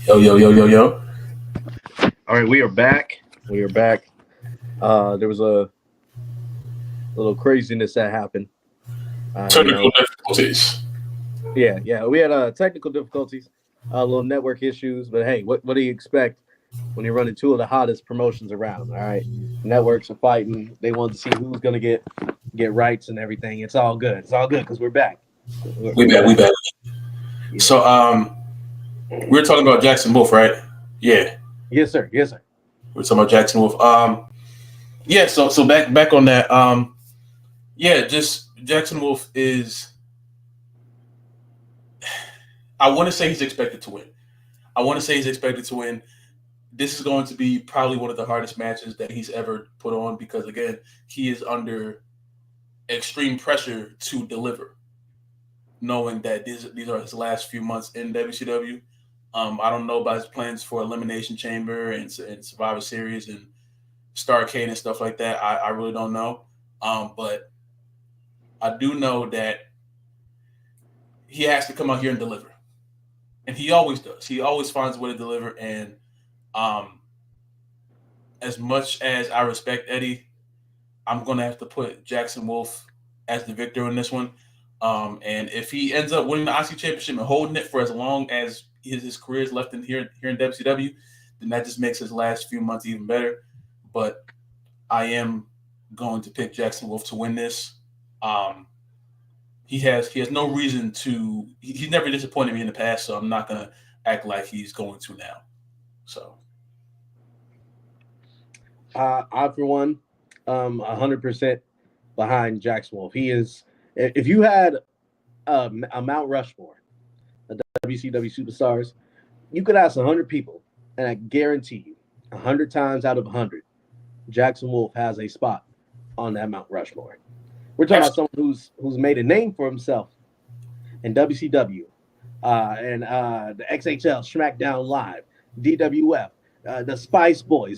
Yo, yo, yo, yo, yo. All right, we are back. We are back. There was a little craziness that happened. Uh, you Technical know, difficulties. yeah. We had technical difficulties, little network issues. But hey, what do you expect when you're running two of the hottest promotions around? All right, networks are fighting. They want to see who's gonna get rights and everything. It's all good. It's all good because we're back. We We're back, we back. back. Yeah. So, we were talking about Jackson Wolf, right? Yeah, Yes, sir. Yes, sir. we are talking about Jackson Wolf. Yeah. So back on that. Yeah, just Jackson Wolf is. I want to say he's expected to win. I want to say he's expected to win. This is going to be probably one of the hardest matches that he's ever put on because again, he is under extreme pressure to deliver, knowing that these are his last few months in WCW. I don't know about his plans for Elimination Chamber and Survivor Series and Starrcade and stuff like that. I really don't know. But I do know that he has to come out here and deliver. And he always does. He always finds a way to deliver. And um, as much as I respect Eddie, I'm going to have to put Jackson Wolf as the victor in this one. And if he ends up winning the IC championship and holding it for as long as his career is left in here in WCW, then that just makes his last few months even better. But I am going to pick Jackson Wolf to win this. Um, he has no reason to. He's never disappointed me in the past, so I'm not gonna act like he's going to now. So I for one, 100% behind Jackson Wolf. He is. If you had a Mount Rushmore, the WCW superstars, you could ask 100 people, and I guarantee you, 100 times out of 100, Jackson Wolf has a spot on that Mount Rushmore. We're talking about absolutely. someone who's made a name for himself in WCW, and the XHL, SmackDown Live, DWF, the Spice Boys.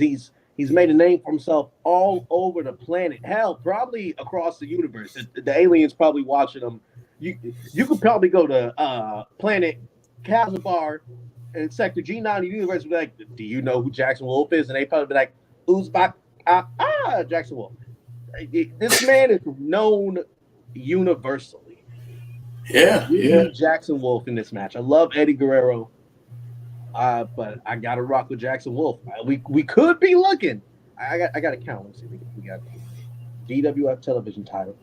He's made a name for himself all over the planet. Hell, probably across the universe. The aliens probably watching him. You could probably go to planet Kazambar and Sector G9 universe and be like, do you know who Jackson Wolf is? And they probably be like, Uzbek Jackson Wolf. This man is known universally. Yeah, Give yeah. me Jackson Wolf in this match. I love Eddie Guerrero, but I got to rock with Jackson Wolf. We could be looking. I got to count. Let's see. We got DWF television title,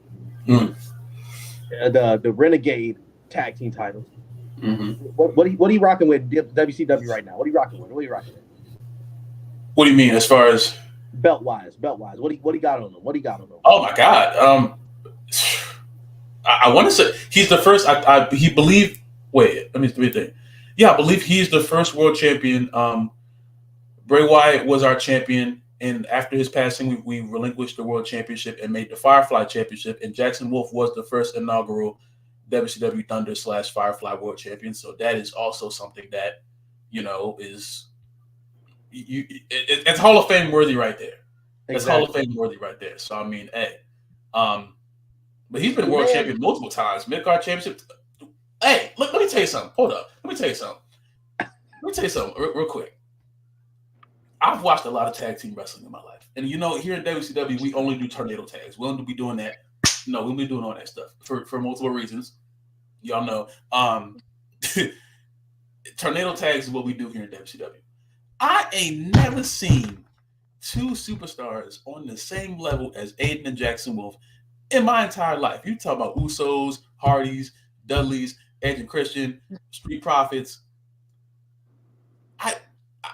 Mm, the Renegade tag team titles. hmm. What are you rocking with WCW right now? What are you rocking with? What are you rocking with? What do you mean as far as? Belt wise. What do you got on them? What do you got on them? Oh my God. I want to say he's the first. He believe. Wait, let me think. Yeah, I believe he's the first world champion. Bray Wyatt was our champion, and after his passing, we relinquished the world championship and made the Firefly championship. And Jackson Wolf was the first inaugural WCW Thunder / Firefly world champion. So that is also something that is it's Hall of Fame worthy right there. That's Hall of Exactly. Fame worthy right there. So I mean, hey, um, but he's been The world man. champion multiple times, mid card championship. Hey, let me tell you something. Hold up. Let me tell you something. Let me tell you something real quick. I've watched a lot of tag team wrestling in my life. And here in WCW, we only do tornado tags. We don't be doing that. No, we'll be doing all that stuff for multiple reasons. Y'all know. Tornado tags is what we do here in WCW. I ain't never seen two superstars on the same level as Aiden and Jackson Wolf in my entire life. You talk about Usos, Hardys, Dudleys, Edge and Christian, Street Profits. I, I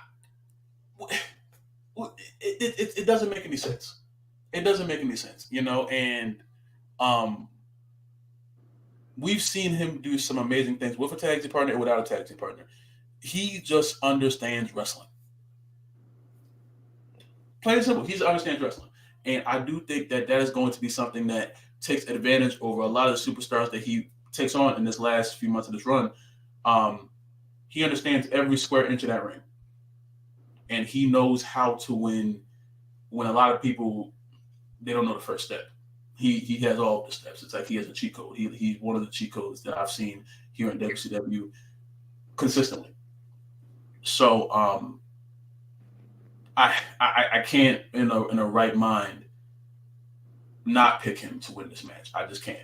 it doesn't make any sense. It doesn't make any sense, and um, we've seen him do some amazing things with a tag team partner and without a tag team partner. He just understands wrestling. Plain and simple, he just understands wrestling, and I do think that that is going to be something that takes advantage over a lot of the superstars that he takes on in this last few months of this run. Um, he understands every square inch of that ring, and he knows how to win when a lot of people they don't know the first step. He has all the steps. It's like he has a cheat code. He's one of the cheat codes that I've seen here in WCW consistently. So I can't in a right mind not pick him to win this match. I just can't.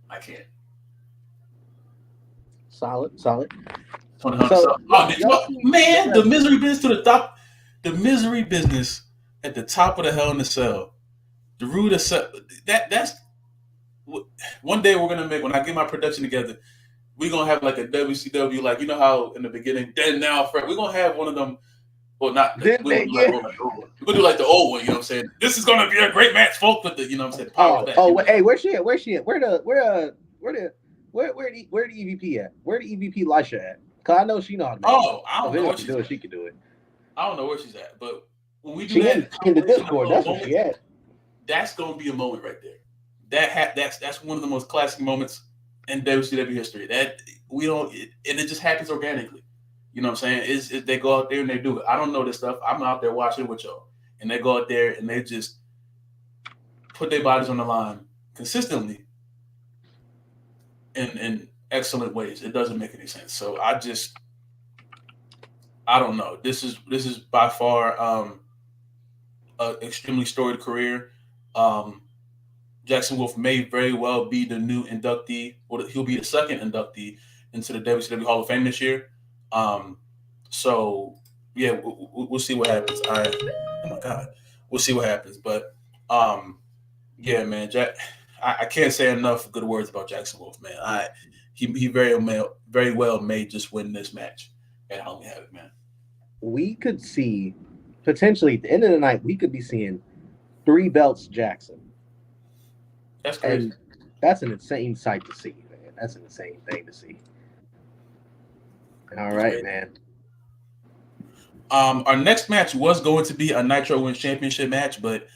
I can't. Solid, solid. So, So y'all see the man, the rest. misery business to the top, the misery business at the top of the Hell in the Cell. The root of that's one day we're gonna make when I get my production together. We're gonna have like a WCW, like you know how in the beginning, then now, we're gonna have one of them. Well, not Then we they won't do like get. the old one. We're gonna do like the old one. You know what I'm saying? This is gonna be a great match, folks. With the I'm saying powers back. Hey, where's she at? Where's she at? Where the EVP at? Where the EVP Lisha at? Cause I know she know how to make it. Oh, I So don't if know anyone where can she's do at. it, she can do it. I don't know where she's at, but when we do She that in the compilation of Discord. those That's where moments, she at. that's gonna be a moment right there. That's one of the most classic moments in WCW history. That we don't, and it just happens organically. You know what I'm saying? They go out there and they do it. I don't know this stuff. I'm out there watching with y'all, and they go out there and they just put their bodies on the line consistently in excellent ways. It doesn't make any sense. So I don't know. This is by far an extremely storied career. Um, Jackson Wolf may very well be the new inductee, or he'll be the second inductee into the WCW Hall of Fame this year. Um, so yeah, we'll see what happens. Oh my God, we'll see what happens. But yeah, man, I can't say enough good words about Jackson Wolf, man. He very well may just win this match at Halloween Havoc, man. We could see potentially at the end of the night. We could be seeing 3 belts Jackson, That's crazy. and that's an insane sight to see, man. That's an insane thing to see. All That's right, crazy. man. Our next match was going to be a Nitro Women's Championship match, but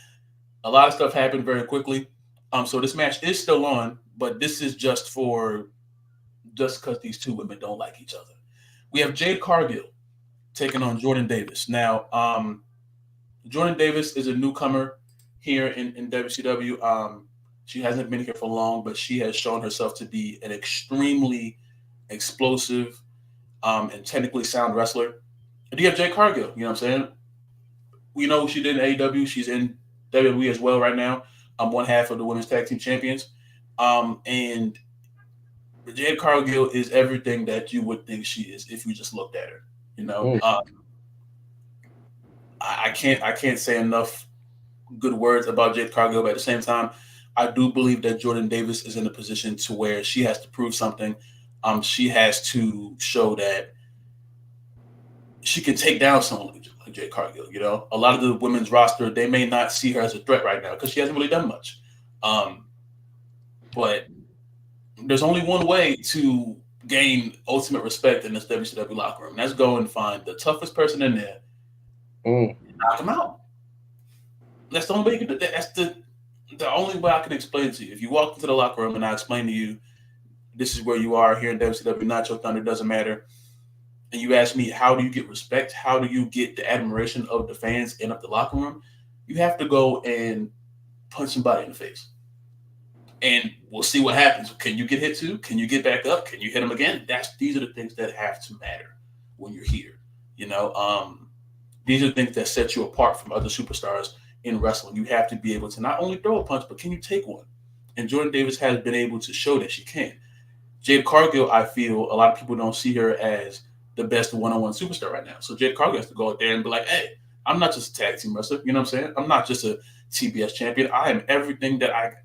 a lot of stuff happened very quickly. So this match is still on, but this is just because these two women don't like each other. We have Jade Cargill taking on Jordan Davis. Now, Jordan Davis is a newcomer here in WCW. She hasn't been here for long, but she has shown herself to be an extremely explosive and technically sound wrestler. And you have Jade Cargill, you know what I'm saying? We know she did in AEW. She's in WWE as well right now. One half of the women's tag team champions. And Jade Cargill is everything that you would think she is if you just looked at her. You know, Mm. I can't say enough good words about Jade Cargill, but at the same time, I do believe that Jordan Davis is in a position to where she has to prove something. She has to show that she can take down someone like Jade Cargill. You know, a lot of the women's roster, they may not see her as a threat right now because she hasn't really done much. Um, but there's only one way to gain ultimate respect in this WCW locker room. That's go and find the toughest person in there, Mm. and knock him out. That's the only way you can do that. That's the only way I can explain it to you. If you walk into the locker room and I explain to you, this is where you are here in WCW, Nacho Thunder, doesn't matter. And you ask me, how do you get respect? How do you get the admiration of the fans in up the locker room? You have to go and punch somebody in the face. And we'll see what happens. Can you get hit too? Can you get back up? Can you hit him again? These are the things that have to matter when you're here. You know, these are the things that set you apart from other superstars in wrestling. You have to be able to not only throw a punch, but can you take one? And Jordan Davis has been able to show that she can. Jade Cargill, I feel a lot of people don't see her as the best one-on-one superstar right now. So Jade Cargill has to go out there and be like, hey, I'm not just a tag team wrestler. You know what I'm saying? I'm not just a TBS champion. I am everything that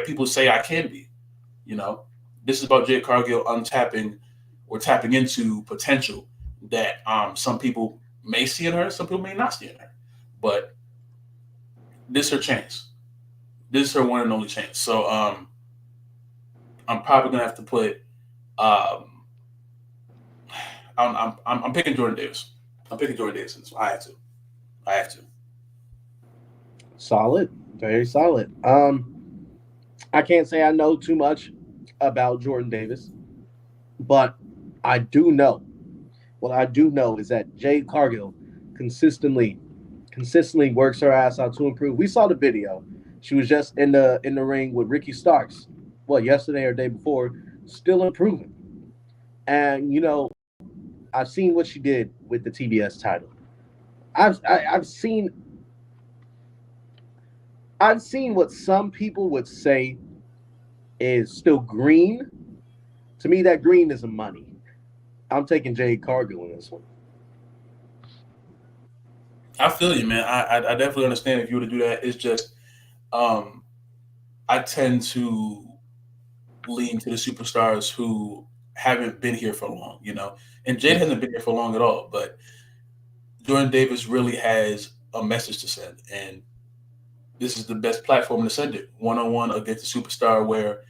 people say I can be. You know, this is about Jade Cargill untapping or tapping into potential that some people may see in her, some people may not see in her. But this is her chance. This is her one and only chance. So I'm probably gonna have to put um, I'm picking Jordan Davis. I'm picking Jordan Davis. So I have to. I have to. Solid, very solid. I can't say I know too much about Jordan Davis, but I do know. What I do know is that Jade Cargill consistently, consistently works her ass out to improve. We saw the video. She was just in the ring with Ricky Starks, what yesterday or day before, still improving. And I've seen what she did with the TBS title. I've seen what some people would say is still green. To me, that green isn't money. I'm taking Jade Cargill in this one. I feel you, man. I definitely understand if you were to do that. It's just um, I tend to lean to the superstars who haven't been here for long, you know. And Jade hasn't been here for long at all, but Jordan Davis really has a message to send, and this is the best platform to send it, one on one against a superstar. Where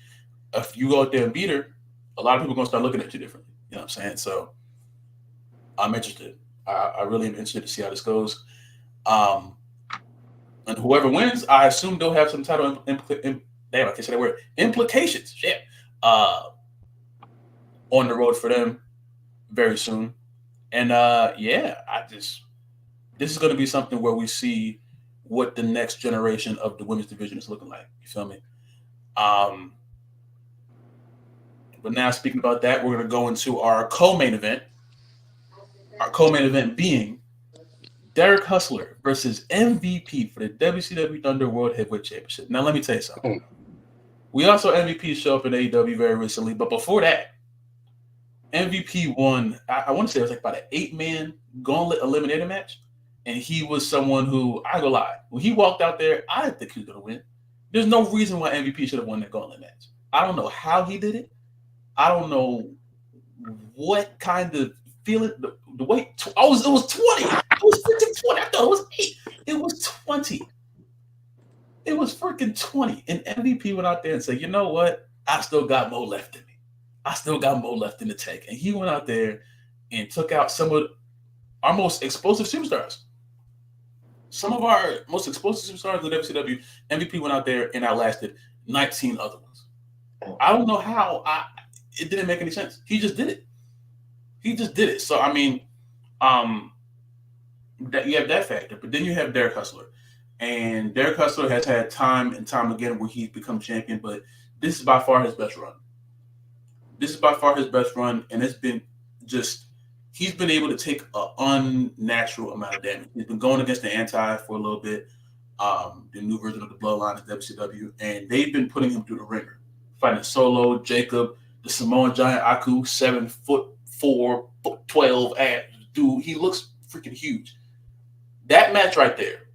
if you go out there and beat her, a lot of people are gonna start looking at you differently. You know what I'm saying? So I'm interested. I really am interested to see how this goes. Um, and whoever wins, I assume they'll have some title damn, I can't say that word, implications. Shit. Uh, on the road for them very soon. And yeah, this is going to be something where we see what the next generation of the women's division is looking like. You feel me? Um, but now speaking about that, we're going to go into our co-main event. Our co-main event being Derek Hustler versus MVP for the WCW Thunder World Heavyweight Championship. Now let me tell you something. We also MVP show up in AEW very recently, but before that, MVP won. I want to say it was like about an 8-man gauntlet eliminator match, and he was someone who I go lie. When he walked out there, I didn't think he was gonna win. There's no reason why MVP should have won that gauntlet match. I don't know how he did it. I don't know what kind of feeling the way. It was 20. It was freaking 20. I thought it was 8. It was 20. It was freaking 20. And MVP went out there and said, you know what? I still got more left in me. I still got more left in the tank. And he went out there and took out some of our most explosive superstars. Some of our most explosive superstars in the WCW, MVP went out there and outlasted 19 other ones. I don't know how. It didn't make any sense. He just did it. He just did it. So I mean, that you have that factor, but then you have Derek Hustler, and Derek Hustler has had time and time again where he's become champion, but this is by far his best run. This is by far his best run, and it's been just he's been able to take an unnatural amount of damage. He's been going against the anti for a little bit, the new version of the Bloodline at WCW, and they've been putting him through the ringer, fighting Solo, Jacob, the Samoan Giant Aku, 7'4", 12 ass dude. He looks freaking huge. That match right there,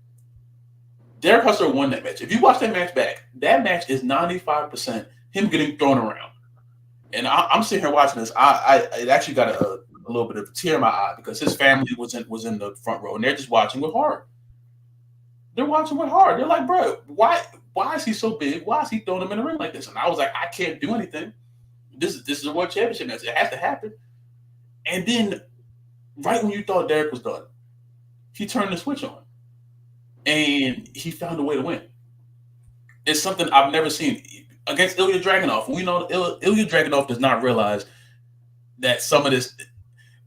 Derek Hustler won that match. If you watch that match back, that match is 95% him getting thrown around. And I'm sitting here watching this. It actually got a little bit of a tear in my eye because his family was in the front row and they're just watching with horror. They're watching with horror. They're like, bro, why is he so big? Why is he throwing him in the ring like this? And I was like, I can't do anything. This is a world championship match. It has to happen. And then, right when you thought Derek was done, he turned the switch on, and he found a way to win. It's something I've never seen against Ilya Dragunov. We know Ilya Dragunov does not realize that some of this.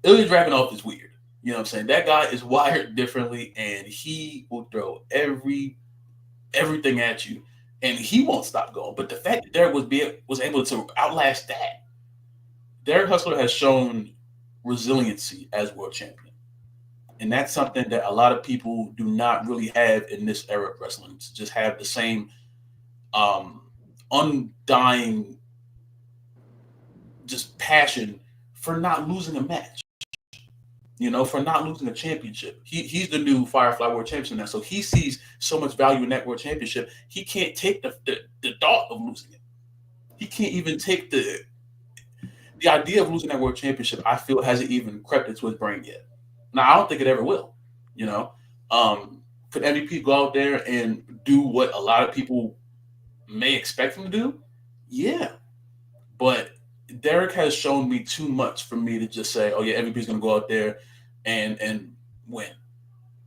Ilya Dragunov is weird. You know what I'm saying? That guy is wired differently, and he will throw everything at you, and he won't stop going. But the fact that Derek was able to outlast that, Derek Hustler has shown resiliency as world champion. And that's something that a lot of people do not really have in this era of wrestling. To just have the same undying just passion for not losing a match. You know, for not losing a championship. He's the new Firefly World Champion now. So he sees so much value in that World Championship. He can't take the thought of losing it. He can't even take the idea of losing that World Championship. I feel hasn't even crept into his brain yet. Now, I don't think it ever will. You know, could MVP go out there and do what a lot of people may expect him to do? Yeah. But Derek has shown me too much for me to just say, oh, yeah, MVP's going to go out there and win.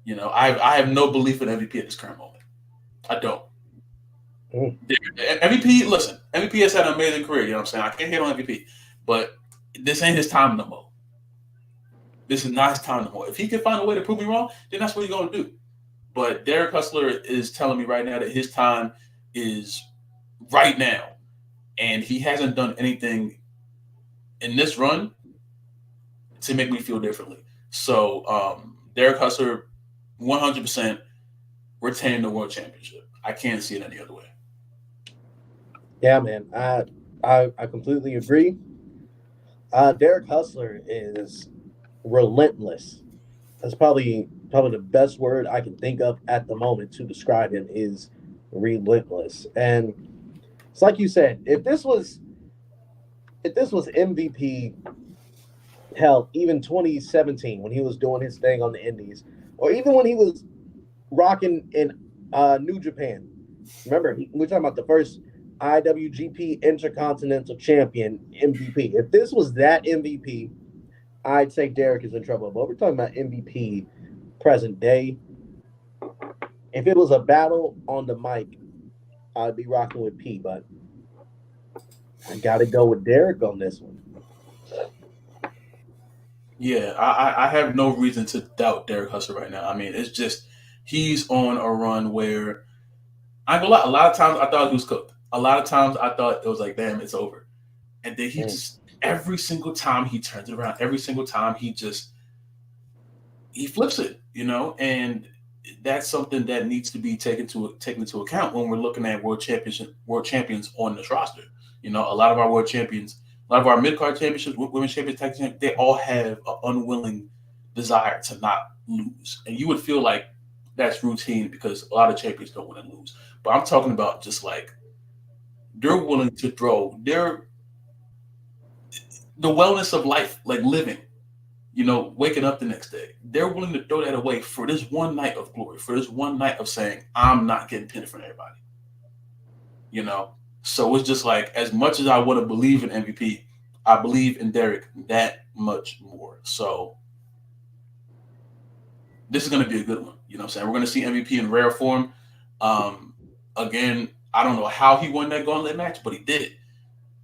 You know, I have no belief in MVP at this current moment. I don't. MVP, listen, MVP has had an amazing career. You know what I'm saying? I can't hate on MVP. But this ain't his time no more. This is not his time no more. If he can find a way to prove me wrong, then that's what he's going to do. But Derek Hustler is telling me right now that his time is right now. And he hasn't done anything in this run to make me feel differently. So Derek Hustler, 100% retaining the world championship. I can't see it any other way. Yeah, man. I completely agree. Derek Hustler is relentless. That's probably the best word I can think of at the moment to describe him is relentless. And it's like you said, if this was MVP, hell, even 2017 when he was doing his thing on the Indies, or even when he was rocking in New Japan. Remember, we're talking about the first IWGP Intercontinental Champion MVP. If this was that MVP, I'd say Derek is in trouble. But we're talking about MVP present day. If it was a battle on the mic, I'd be rocking with P, but I got to go with Derek on this one. Yeah, I have no reason to doubt Derek Hustler right now. I mean, it's just he's on a run where I go a lot of times I thought he was cooked. A lot of times I thought it was like, damn, it's over. And then he Mm. just every single time he turns it around, every single time he flips it, and that's something that needs to be taken into account when we're looking at world champions on this roster. A lot of our world champions, a lot of our mid card championships, women's champions, tag champions, they all have an unwilling desire to not lose, and you would feel like that's routine because a lot of champions don't want to lose. But I'm talking about just like they're willing to throw the wellness of life, like living, waking up the next day. They're willing to throw that away for this one night of glory, for this one night of saying, I'm not getting pinned from everybody. You know? So it's just like, as much as I want to believe in MVP, I believe in Derek that much more. So this is going to be a good one. You know what I'm saying? We're going to see MVP in rare form. Um, Again, I don't know how he won that gauntlet match, but he did it.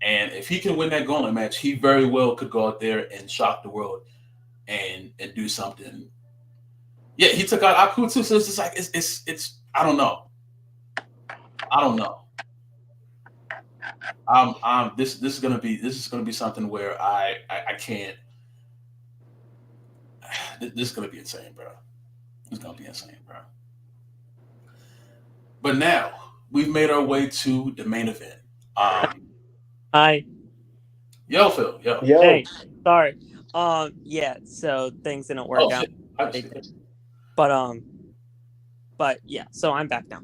And if he can win that gauntlet match, he very well could go out there and shock the world and do something. Yeah, he took out Aku too, so it's just like it's I don't know. I don't know. This is gonna be something where I can't. This is gonna be insane, bro. It's gonna be insane, bro. But now we've made our way to the main event. Um, Hi. Yo, Phil, yo. Yo, Hey. Sorry. Yeah. So things didn't work Oh out. shit, I They just did. But yeah. So I'm back now.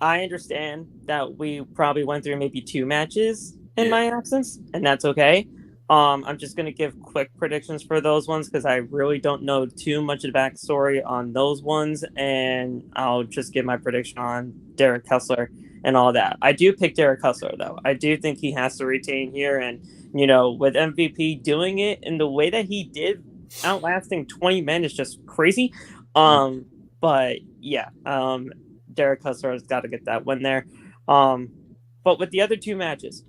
I understand that we probably went through maybe 2 matches in yeah, my absence, and that's okay. I'm just gonna give quick predictions for those ones because I really don't know too much of the backstory on those ones, and I'll just give my prediction on Derek Kessler and all that. I do pick Derek Kessler though. I do think he has to retain here, and with MVP doing it in the way that he did, outlasting 20 men is just crazy. But yeah, Derek Kessler has got to get that win there. But with the other 2 matches,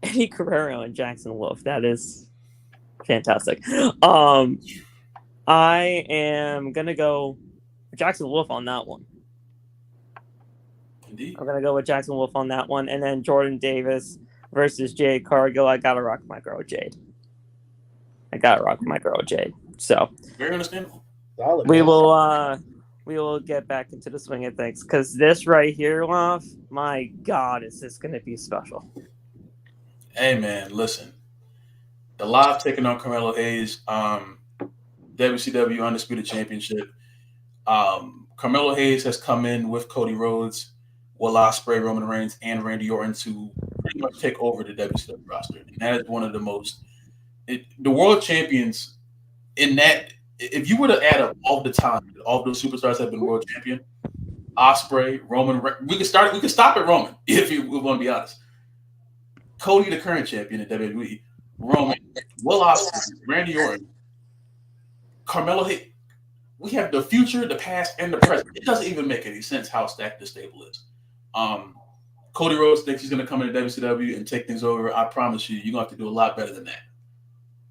Eddie Guerrero and Jackson Wolf, that is fantastic. I am gonna go Jackson Wolf on that one. indeed. I'm gonna go with Jackson Wolf on that one, and then Jordan Davis versus Jade Cargill. I gotta rock my girl Jade. So Very understandable. solid, we man. will get back into the swing of things because this right here, Lof, my God, is this gonna be special? Hey man, listen. The live taking on Carmelo Hayes, WCW Undisputed Championship. Carmelo Hayes has come in with Cody Rhodes, Will Ospreay, Roman Reigns, and Randy Orton to pretty much take over the WCW roster. And that is one of the most the world champions in that. If you were to add up all the time, all those superstars have been world champion. Ospreay, Roman. We could start. We could stop at Roman if you want to be honest. Cody, the current champion in WWE. Roman, Will Ospreay, Randy Orton, Carmelo Hayes. We have the future, the past, and the present. It doesn't even make any sense how stacked this stable is. Um, Cody Rhodes thinks he's going to come into WCW and take things over. I promise you, you're going to have to do a lot better than that.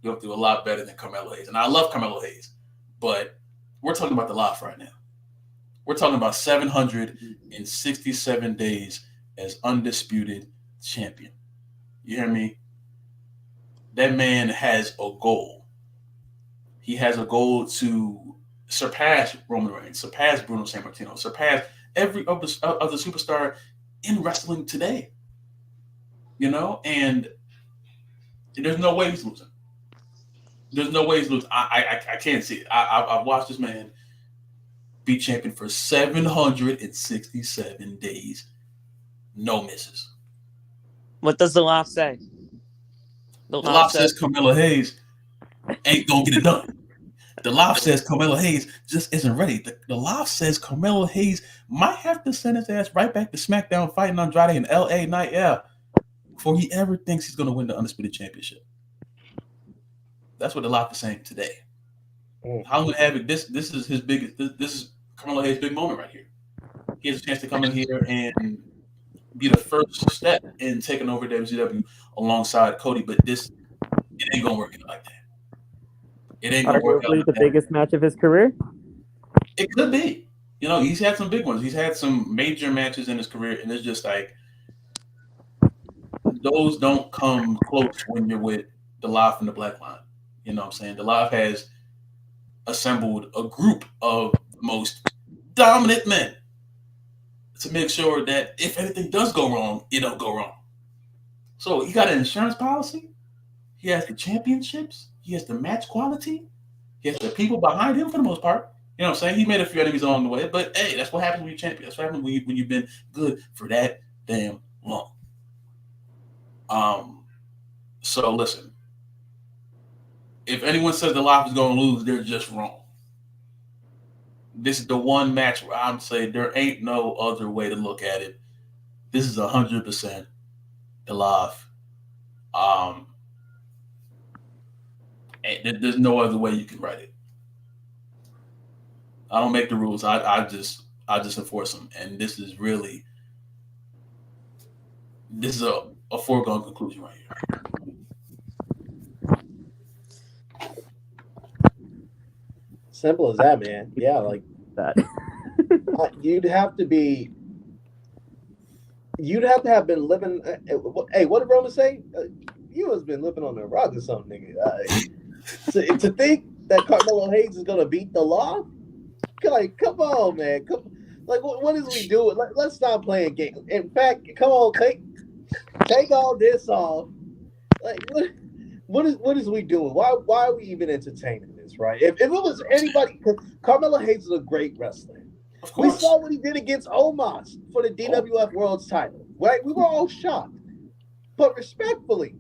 You'll have to do a lot better than Carmelo Hayes. And I love Carmelo Hayes, but we're talking about the life right now. We're talking about 767 days as undisputed champion. You hear me? that man has a goal. He has a goal to surpass Roman Reigns, surpass Bruno Sammartino, surpass every other superstar in wrestling today. And there's no way he's losing. There's no way he's losing. I can't see it. I've watched this man be champion for 767 days, no misses. What does the Loft say? The Loft says Carmelo Hayes ain't gonna get it done. The Loft says Carmelo Hayes just isn't ready. The Loft says Carmelo Hayes might have to send his ass right back to SmackDown fighting Andrade in LA Night, before he ever thinks he's going to win the Undisputed Championship. That's what the Loft is saying today. Halloween Havoc, this is his biggest. This is Carmelo Hayes' big moment right here. He has a chance to come in here and be the first step in taking over WCW alongside Cody, but it ain't gonna work out like that. It ain't gonna work out. Arguably the biggest match of his career. It could be. He's had some big ones. He's had some major matches in his career, and it's just like those don't come close when you're with the Live and the Black Line. You know what I'm saying? The Live has assembled a group of the most dominant men to make sure that if anything does go wrong, it don't go wrong. So he got an insurance policy. He has the championships. He has the match quality. He has the people behind him for the most part. You know what I'm saying? He made a few enemies along the way, but hey, that's what happens when you're champion. That's what happens when you've been good for that damn long. So listen, if anyone says the Live is going to lose, they're just wrong. This is the one match where I'm saying there ain't no other way to look at it. This is 100% the Live. And there's no other way you can write it. I don't make the rules. I just enforce them. And this is a foregone conclusion right here. Simple as that, man. Yeah, like that. You'd have to have been living. Hey, what did Roman say? You has been living on the rock or something, nigga. To think that Carmelo Hayes is gonna beat the Law? Like, come on, man. What is we doing? Let's stop playing games. In fact, come on, take all this off. Like, what is we doing? Why are we even entertaining this, right? If it was anybody, because Carmelo Hayes is a great wrestler. Of course. We saw what he did against Omos for the DWF World's title, right? We were all shocked. But respectfully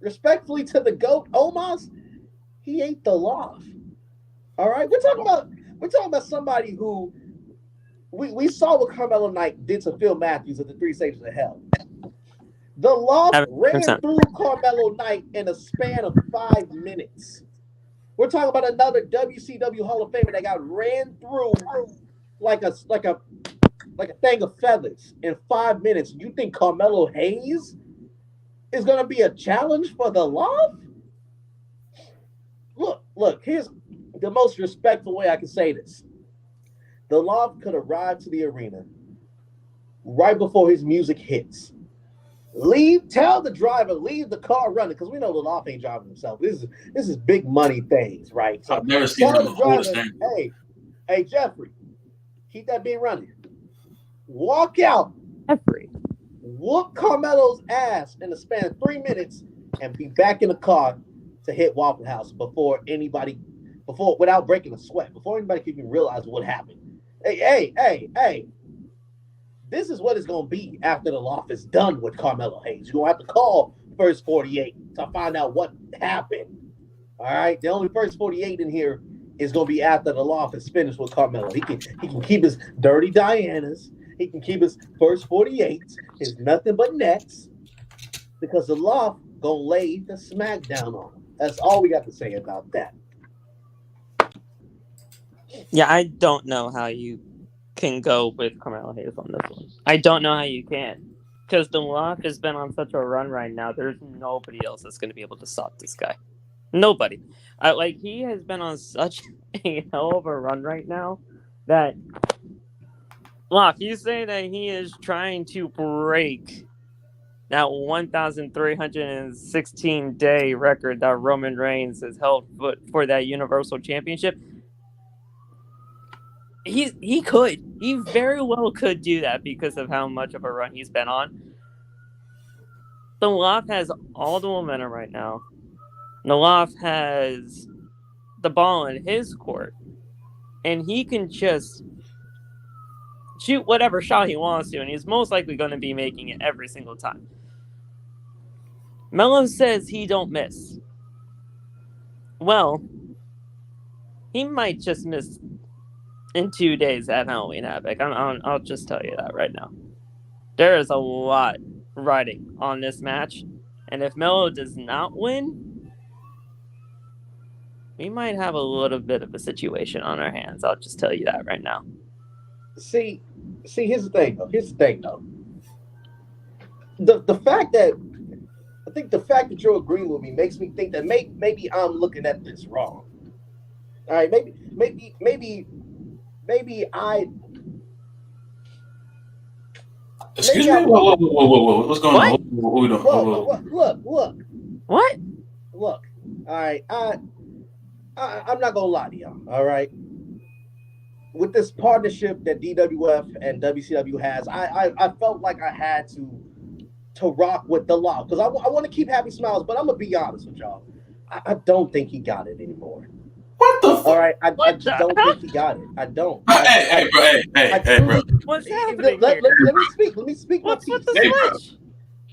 to the GOAT, Omos, he ain't the Loft. All right? We're talking about somebody who we saw what Carmelo Knight did to Phil Matthews at the Three Stages of Hell. The Loft ran through Carmelo Knight in a span of 5 minutes. We're talking about another WCW Hall of Famer that got ran through like a thing of feathers in 5 minutes. You think Carmelo Hayes is going to be a challenge for the Loft? Look, here's the most respectful way I can say this. The Loft could arrive to the arena right before his music hits. Tell the driver, leave the car running, because we know the Loft ain't driving himself. This is big money things, right? So I've never seen him hold a stand. Hey, Jeffrey, keep that beat running. Walk out. Jeffrey. Whoop Carmelo's ass in the span of 3 minutes and be back in the car to hit Waffle House without breaking a sweat, before anybody can even realize what happened. Hey. This is what it's going to be after the Loft is done with Carmelo Hayes. You're going to have to call First 48 to find out what happened. All right? The only First 48 in here is going to be after the Loft is finished with Carmelo. He can keep his Dirty Dianas. He can keep his First 48s, his nothing but nets, because the Loft going to lay the smackdown on him. That's all we got to say about that. Yeah, I don't know how you can go with Carmelo Hayes on this one. I don't know how you can, because the Loft has been on such a run right now. There's nobody else that's going to be able to stop this guy. Nobody. He has been on such a hell of a run right now that Loft, you say that he is trying to break that 1,316 day record that Roman Reigns has held for that Universal Championship. He very well could do that because of how much of a run he's been on. The Loft has all the momentum right now. The Loft has the ball in his court, and he can just shoot whatever shot he wants to, and he's most likely going to be making it every single time. Mello says he don't miss. Well, he might just miss in 2 days at Halloween Havoc. I'll just tell you that right now. There is a lot riding on this match, and if Mello does not win, we might have a little bit of a situation on our hands. I'll just tell you that right now. See, here's the thing, though. The fact that you're agreeing with me makes me think that maybe I'm looking at this wrong. All right, maybe I. Excuse me? Whoa. What's going on? What are we doing? Look. What? Look. All right, I'm not gonna lie to y'all. All right. With this partnership that DWF and WCW has, I felt like I had to rock with the law because I want to keep Happy Smiles, but I'm gonna be honest with y'all. I don't think he got it anymore. What the fuck? All right, I just don't think he got it. I don't. Hey, bro. What's happening let me speak. Let me speak What's my with piece. the switch?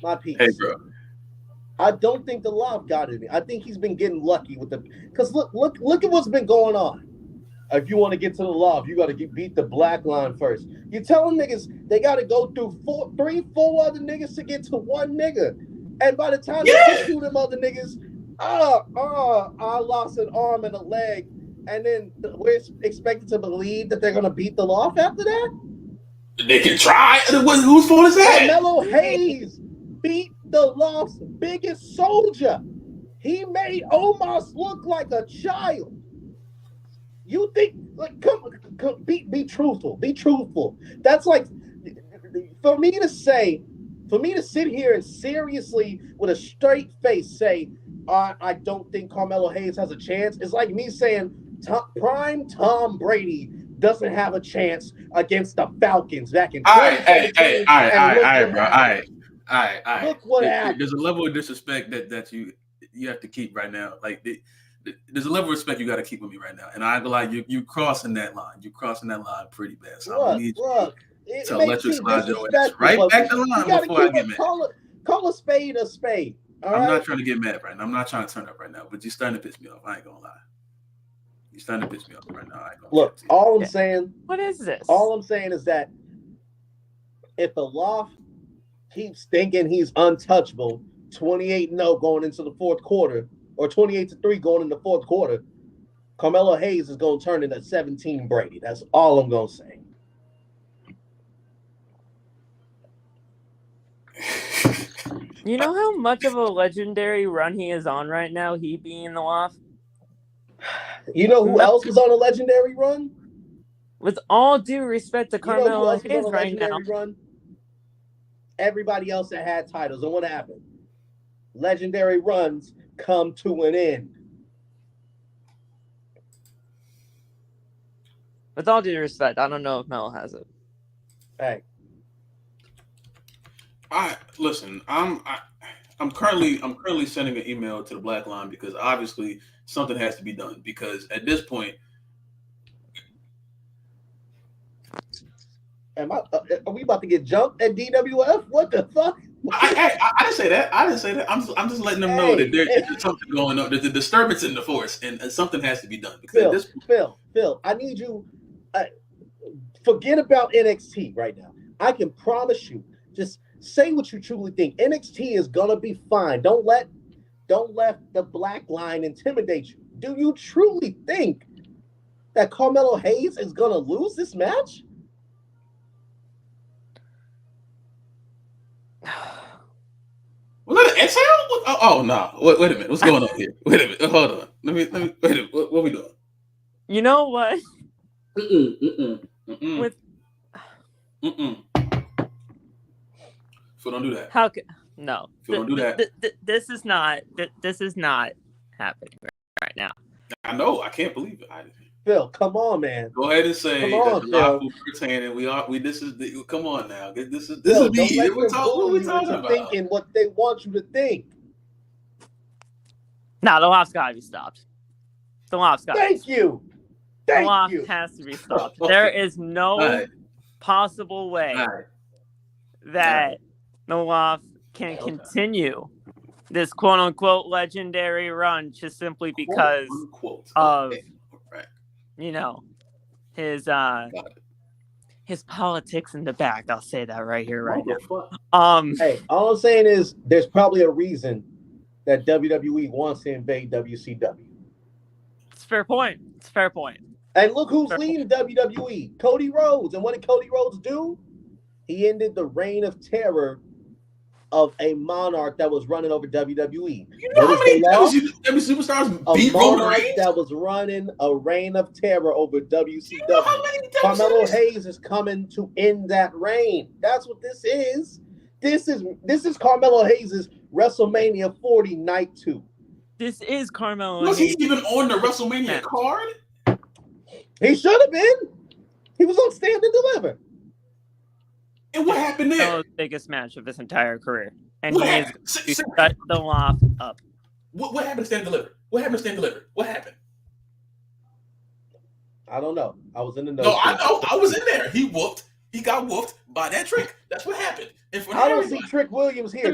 My piece. Hey, bro. I don't think the law got it. I think he's been getting lucky with the because look at what's been going on. If you want to get to the loft, you got to beat the black line first. You telling niggas they got to go through 4 other niggas to get to one nigga. And by the time they get to them other niggas, I lost an arm and a leg. And then we're expected to believe that they're going to beat the loft after that? They can try. Whose fault is that? Carmelo Hayes beat the loft's biggest soldier. He made Omos look like a child. You think, like, come be truthful. Be truthful. That's like, for me to sit here and seriously, with a straight face, say, I don't think Carmelo Hayes has a chance. It's like me saying prime Tom Brady doesn't have a chance against the Falcons back in 2017. All right, bro. All right. Look what happened. There's a level of disrespect that you have to keep right now. Like, there's a level of respect you got to keep with me right now, and I go like you crossing that line. You're crossing that line pretty bad. So I need you to let you slide your ass right back the line before I get mad. Call a spade a spade. I'm not trying to get mad right now. I'm not trying to turn up right now, but you're starting to piss me off. I ain't gonna lie. You're starting to piss me off right now. I ain't gonna Look, all I'm saying. What is this? All I'm saying is that if the loft keeps thinking he's untouchable, 28-0 going into the fourth quarter, or 28-3 going in the fourth quarter, Carmelo Hayes is going to turn into 17 Brady. That's all I'm going to say. You know how much of a legendary run he is on right now, he being in the loft? You know who else is on a legendary run? With all due respect to Carmelo Hayes right now. Run? Everybody else that had titles. And what happened? Legendary runs come to an end. With all due respect, I don't know if Mel has it. Hey. Listen. I'm currently sending an email to the Black Line because obviously something has to be done. Because at this point, are we about to get jumped at DWF? What the fuck? I didn't say that. I'm just letting them know that there's something going on. There's a disturbance in the force, and something has to be done. Because Phil, I need you. Forget about NXT right now. I can promise you. Just say what you truly think. NXT is gonna be fine. Don't let the Black Line intimidate you. Do you truly think that Carmelo Hayes is gonna lose this match? Was that an exhale? Oh no! Wait a minute. What's going on here? Wait a minute. Hold on. Let me. Wait a minute. What are we doing? You know what? So don't do that. No. If you don't do that, This is not happening right now. I know. I can't believe it. Phil, come on, man. Go ahead and say Come on, that the Phil. Loft will retain, and this is the. Come on now. This is Phil, me. don't let What them are bully we you talking into about? thinking what they want you to think. Nah, the Loft's got to be stopped. The Loft's got. Thank you. The Loft has to be stopped. Okay. There is no Right. possible way Right. that the Loft can continue this quote unquote legendary run just simply because of you know his politics in the back. I'll say that right here, right now. Hey, all I'm saying is there's probably a reason that WWE wants to invade WCW. It's a fair point. It's a fair point. And look who's leading WWE. Cody Rhodes. And what did Cody Rhodes do? He ended the reign of terror of a monarch that was running over WWE. You know how many superstars beat Roman Reigns? That was running a reign of terror over WCW. You know how many Carmelo Hayes is coming to end that reign. That's what this is. This is Carmelo Hayes' WrestleMania 40 Night 2. This is Carmelo. Was he even on the WrestleMania card? He should have been. He was on Stand and Deliver. And what happened there? The biggest match of his entire career. And what he happened? is shut the Loft up. What happened to Stand and Deliver? What happened to Stand and Deliver? What happened? I don't know. I was in the No, I know. I was in there. He got whooped by that trick. That's what happened. I don't see Trick Williams here.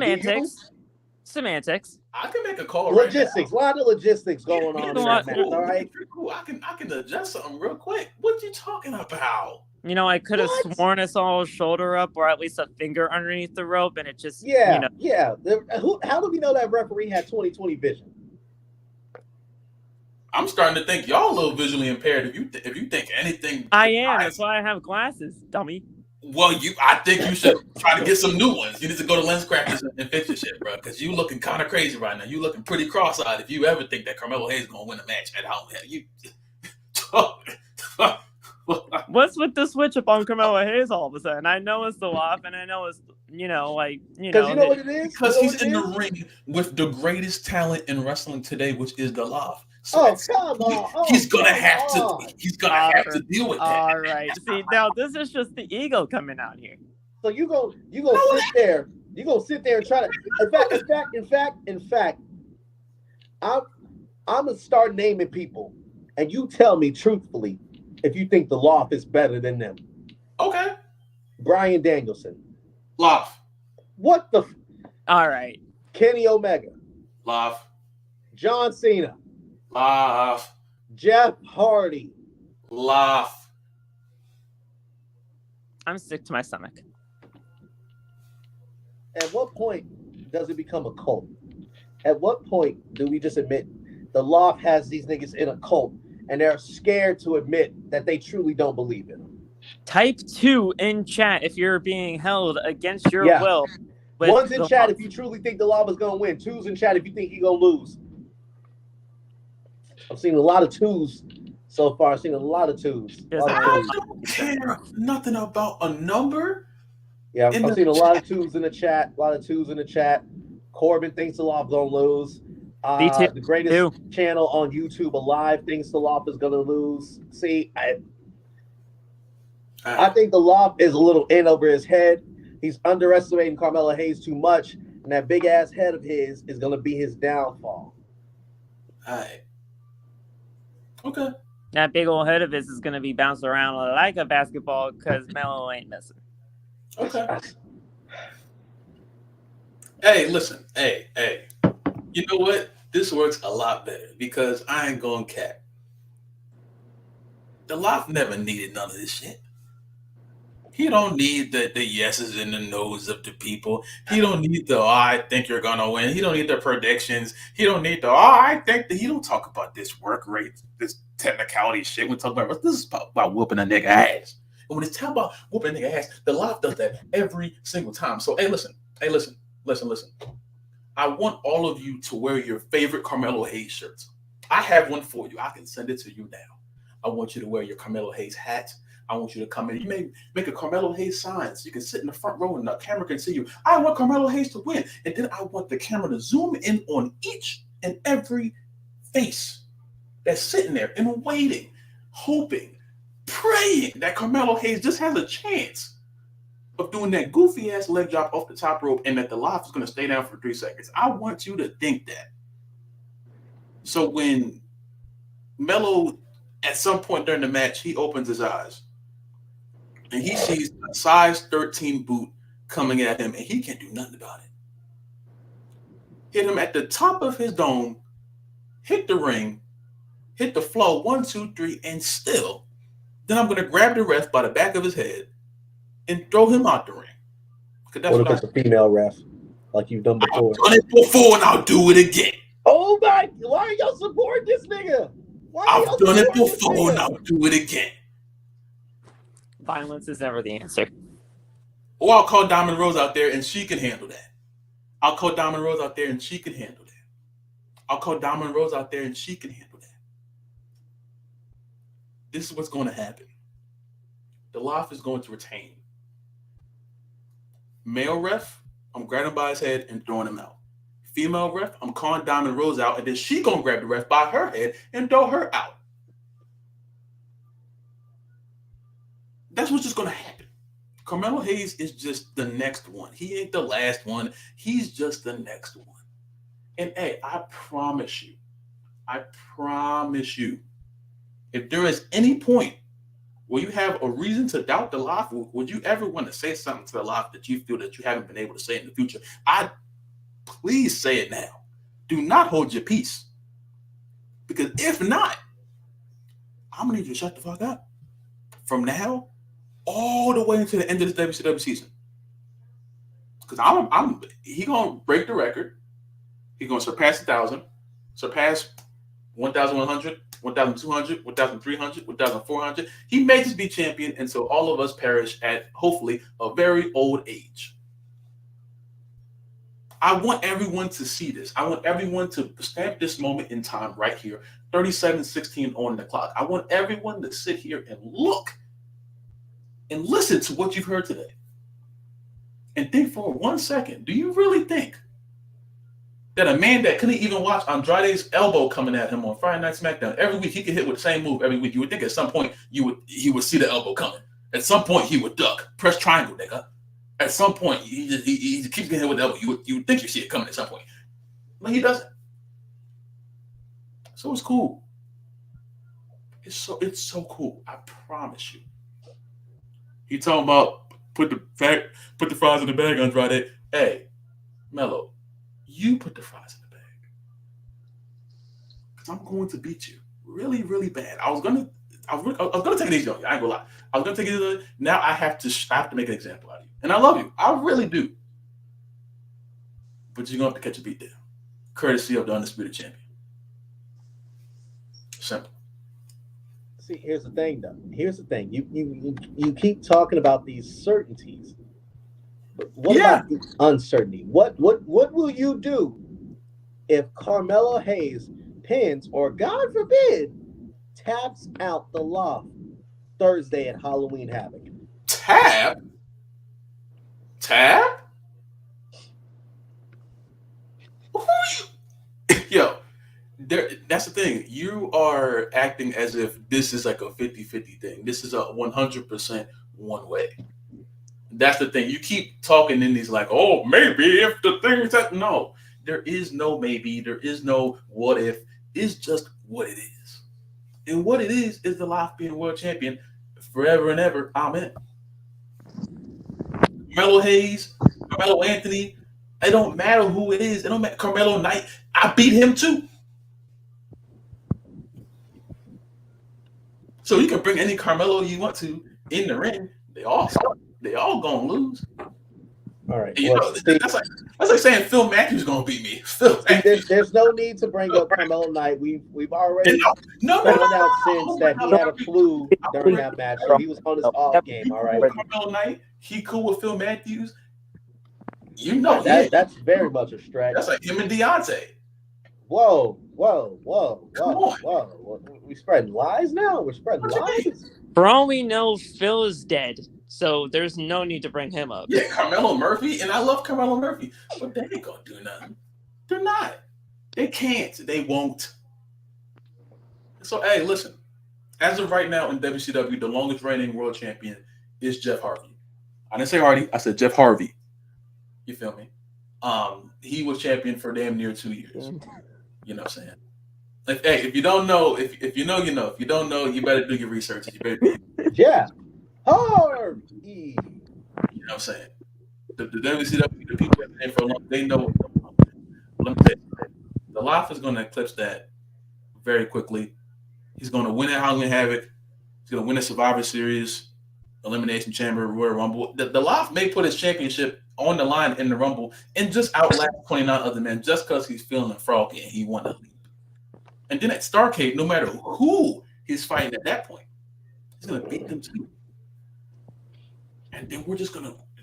Semantics. I can make a call. Logistics. Right a lot of logistics going on in that match. All right. I can adjust something real quick. What you talking about? You know, I could have sworn I saw a shoulder up or at least a finger underneath the rope, and it just yeah. How do we know that referee had 20/20 vision? I'm starting to think y'all a little visually impaired. If you think anything, I am. That's why I have glasses, dummy. Well, I think you should try to get some new ones. You need to go to Lens Crafters and fix your shit, bro. Because you looking kind of crazy right now. You looking pretty cross-eyed if you ever think that Carmelo Hayes is gonna win a match at home. What's with the switch up on Carmelo Hayes all of a sudden? I know it's the Loft, and I know it's Because you know what it is. Because he's in the ring with the greatest talent in wrestling today, which is the Loft. So come on! He's gonna have to. He's gonna have to deal with that. All right. See, now this is just the ego coming out here. So you go sit there. You gonna sit there and try to. In fact, I'm gonna start naming people, and you tell me truthfully if you think the Loft is better than them. Okay. Bryan Danielson. Loft. What the? All right. Kenny Omega. Loft. John Cena. Loft. Jeff Hardy. Loft. I'm sick to my stomach. At what point does it become a cult? At what point do we just admit the Loft has these niggas in a cult and they're scared to admit that they truly don't believe in them? Type 2 in chat if you're being held against your will. One's in chat if you truly think the Loft is going to win. Two's in chat if you think he's going to lose. I've seen a lot of twos so far. I've seen a lot of twos. I don't care nothing about a number. Yeah, I've seen a lot of twos in the chat. Corbin thinks the Loft going to lose. The greatest channel on YouTube alive thinks the Loft is going to lose. See, I think the Loft is a little in over his head. He's underestimating Carmelo Hayes too much, and that big ass head of his is going to be his downfall. All right. Okay. That big old head of his is going to be bouncing around like a basketball because Melo ain't missing. Okay. Hey, listen. Hey. You know what? This works a lot better because I ain't going cap. The Loft never needed none of this shit. He don't need the yeses and the nos of the people. He don't need the, I think you're going to win. He don't need the predictions. He don't need the, I think that he don't talk about this work rate, this technicality shit. We talk about, this is about whooping a nigga ass. And when it's time about whooping a nigga ass, the Loft does that every single time. So, hey, listen. I want all of you to wear your favorite Carmelo Hayes shirts. I have one for you. I can send it to you now. I want you to wear your Carmelo Hayes hat. I want you to come in. You may make a Carmelo Hayes sign so you can sit in the front row and the camera can see you. I want Carmelo Hayes to win. And then I want the camera to zoom in on each and every face that's sitting there and waiting, hoping, praying that Carmelo Hayes just has a chance of doing that goofy ass leg drop off the top rope and that the loft is going to stay down for 3 seconds. I want you to think that. So when Melo, at some point during the match, he opens his eyes and he sees a size 13 boot coming at him and he can't do nothing about it. Hit him at the top of his dome, hit the ring, hit the floor, 1, 2, 3, and still. Then I'm going to grab the ref by the back of his head and throw him out the ring. What if it's a female ref, like you've done before? I've done it before and I'll do it again. Oh my! Why are y'all supporting this nigga? I've done it before and I'll do it again. Violence is never the answer. Or I'll call Diamond Rose out there and she can handle that. I'll call Diamond Rose out there and she can handle that. I'll call Diamond Rose out there and she can handle that. This is what's going to happen. The loft is going to retain. Male ref, I'm grabbing him by his head and throwing him out. Female ref, I'm calling Diamond Rose out, and then she gonna grab the ref by her head and throw her out. That's what's just gonna happen. Carmelo Hayes is just the next one. He ain't the last one. He's just the next one. And hey, I promise you, if there is any point where you have a reason to doubt the loft, would you ever want to say something to the loft that you feel that you haven't been able to say in the future? Please say it now. Do not hold your peace. Because if not, I'm going to need you to shut the fuck up. From now all the way until the end of this WCW season. Because he going to break the record. He's going to surpass 1,000, surpass 1,100, 1,200, 1,300, 1,400. He may just be champion until all of us perish at, hopefully, a very old age. I want everyone to see this. I want everyone to stamp this moment in time right here, 37:16 on the clock. I want everyone to sit here and look and listen to what you've heard today. And think for 1 second, do you really think that a man that couldn't even watch Andrade's elbow coming at him on Friday Night SmackDown every week, he could hit with the same move every week? You would think at some point he would see the elbow coming. At some point he would duck, press triangle, nigga. At some point he just keeps getting hit with the elbow. You would think you see it coming at some point, but he doesn't. So it's cool. It's so cool. I promise you. He talking about put the fries in the bag, Andrade. Hey, Melo, you put the fries in the bag. Because I'm going to beat you really, really bad. I was gonna take it easy on you. I ain't gonna lie. I was gonna take it easy. Now I have to make an example out of you. And I love you. I really do. But you're gonna have to catch a beat there. Courtesy of the undisputed champion. Simple. See, here's the thing, though. Here's the thing. You keep talking about these certainties. But what about the uncertainty? What will you do if Carmelo Hayes pins or, God forbid, taps out the loft Thursday at Halloween Havoc? Tap? Who are you? Yo, that's the thing. You are acting as if this is like a 50-50 thing. This is a 100% one way. That's the thing. You keep talking in these like, oh, maybe if the thing that. No, there is no maybe. There is no what if. It's just what it is. And what it is the Loft being world champion forever and ever. Amen. Carmelo Hayes, Carmelo Anthony, it don't matter who it is. It don't matter. Carmelo Knight, I beat him too. So you can bring any Carmelo you want to in the ring. They all gonna lose. All right. That's like saying Phil Matthews gonna beat me. There's no need to bring up Carmelo Knight. We've already found out since that he had a flu during that match, so he was on his off game. All right. Carmelo Knight, he cool with Phil Matthews. You know that's very much a stretch. That's like him and Deontay. Whoa. We spreading lies now? We're spreading lies? For all we know, Phil is dead, so there's no need to bring him up. Yeah, Carmelo Murphy, and I love Carmelo Murphy, but they ain't gonna do nothing. They're not. They can't. They won't. So, hey, listen. As of right now in WCW, the longest reigning world champion is Jeff Harvey. I didn't say Hardy. I said Jeff Harvey. You feel me? He was champion for damn near 2 years. You know what I'm saying? If you don't know, if you know, you know. If you don't know, you better do your research. You better do. Yeah. Harvey. You know what I'm saying? The WCW, the people that have been for a long, they know. Let me tell you, the Life is going to eclipse that very quickly. He's going to win at Halloween Havoc. He's going to win the Survivor Series, Elimination Chamber, Royal Rumble. The Life may put his championship on the line in the Rumble and just outlast 29 other men just because he's feeling froggy and he won the league. And then at Starrcade, no matter who he's fighting at that point, he's going to beat them too. And then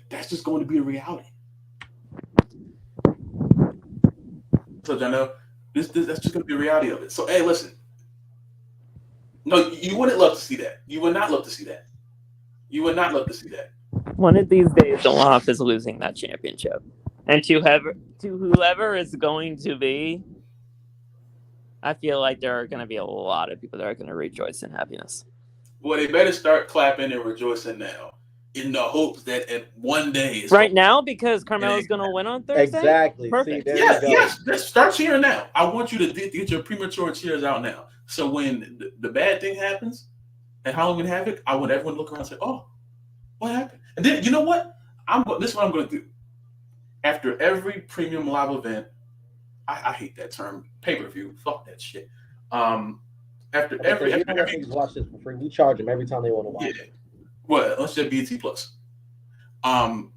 that's just going to be a reality. So, Jono, that's just going to be a reality of it. So, hey, listen. No, you wouldn't love to see that. You would not love to see that. You would not love to see that. One of these days, the Loft is losing that championship. And to whoever it's going to be, I feel like there are going to be a lot of people that are going to rejoice in happiness. Well, they better start clapping and rejoicing now in the hopes that at one day... now, because Carmelo's going to win on Thursday? Exactly. Perfect. See, yes. Start cheering now. I want you to get your premature cheers out now. So when the bad thing happens at Halloween Havoc, I want everyone to look around and say, oh, what happened? And then, you know what? This is what I'm going to do. After every premium live event, I hate that term, pay-per-view. Fuck that shit. After every watch this for free. We charge them every time they want to watch. Yeah. Well, let's just BT Plus. After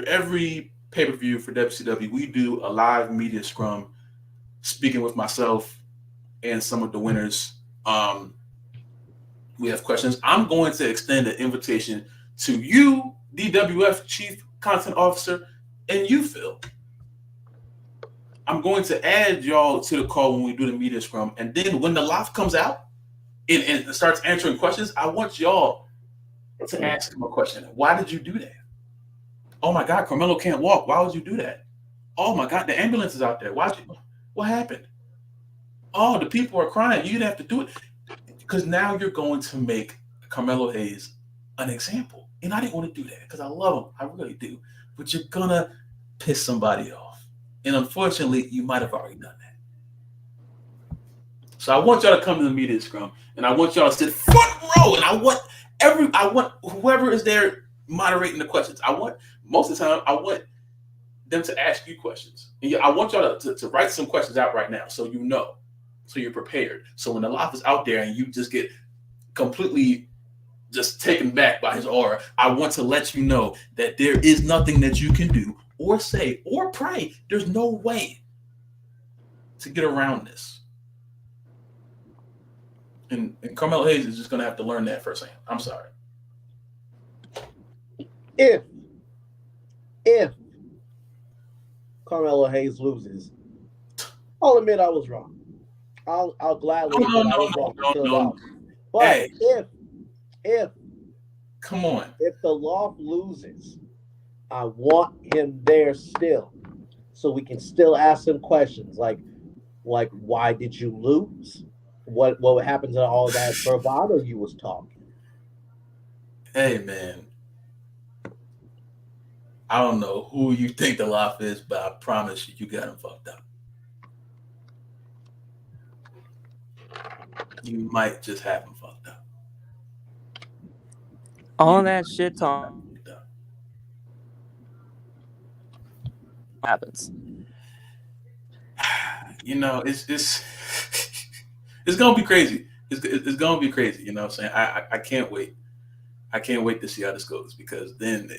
every pay-per-view for WCW, we do a live media scrum, speaking with myself and some of the winners. We have questions. I'm going to extend an invitation to you, DWF Chief Content Officer, and you, Phil. I'm going to add y'all to the call when we do the media scrum. And then when the Loft comes out and starts answering questions, I want y'all to ask him a question. Why did you do that? Oh, my God, Carmelo can't walk. Why would you do that? Oh, my God, the ambulance is out there. What happened? Oh, the people are crying. You didn't have to do it. Because now you're going to make Carmelo Hayes an example. And I didn't want to do that because I love him. I really do. But you're going to piss somebody off. And unfortunately, you might have already done that. So I want y'all to come to the media scrum, and I want y'all to sit front row, and I want whoever is there moderating the questions. Most of the time, I want them to ask you questions. And I want y'all to write some questions out right now, so you know, so you're prepared. So when the Loft is out there and you just get completely just taken back by his aura, I want to let you know that there is nothing that you can do or say or pray. There's no way to get around this. And Carmelo Hayes is just going to have to learn that firsthand. I'm sorry. If Carmelo Hayes loses, I'll admit I was wrong. I'll gladly admit I was wrong. No. But hey, if come on, if the Loft loses, I want him there still, so we can still ask him questions like why did you lose? What happened to all that bravado you was talking? Hey man, I don't know who you think the Loft is, but I promise you got him fucked up. You might just have him fucked up. All that shit talk happens. You know, it's gonna be crazy. It's gonna be crazy. You know what I'm saying? I can't wait. I can't wait to see how this goes because then,